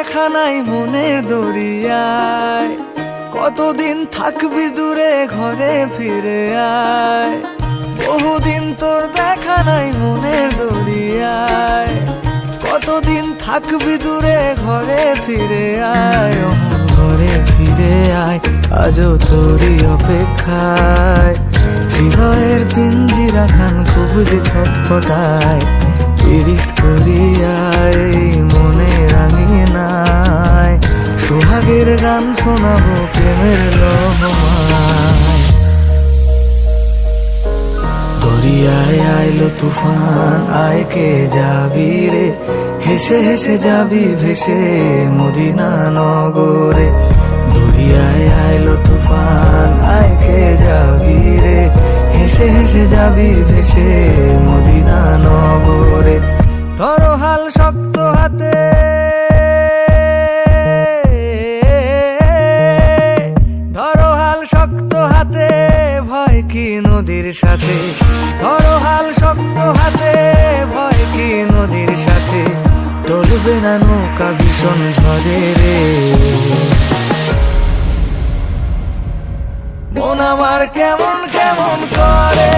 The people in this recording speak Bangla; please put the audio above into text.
দেখা নাই মনের দরিয়ায়, কতদিন থাকবি দূরে ঘরে ফিরে আয়। বহুদিন তোর দেখা নাই মনের দরিয়ায়, কতদিন থাকবি দূরে ঘরে ফিরে আয়। ঘরে ফিরে আয়, আজও তোরই অপেক্ষায়। হৃদয়ের পিঞ্জিরা খান খুব যে ছটফটায়, পীড়িত করিয়ায় মনে রাঙিয়ে নাই। সোহাগের গান শোনাবো প্রেমের লহমায়। দরিয়ায় আইলো তুফান, আয় কে যাবি রে, হেসে হেসে যাবি ভেসে মদিনা নগরে। দরিয়ায় আইলো তুফান, আয় কে যাবি রে, হেসে হেসে যাবি ভেসে মদিনা নগরে। ধরো হাল শক্ত হাতে, ধরো হাল শক্ত হাতে, ভয় কি নদীর সাথে। ধরো হাল শক্ত হাতে, ভয় কি নদীর সাথে। টলবে না নৌকা ভীষণ ঝড়ে রে, মন আমার কেমন কেমন করে।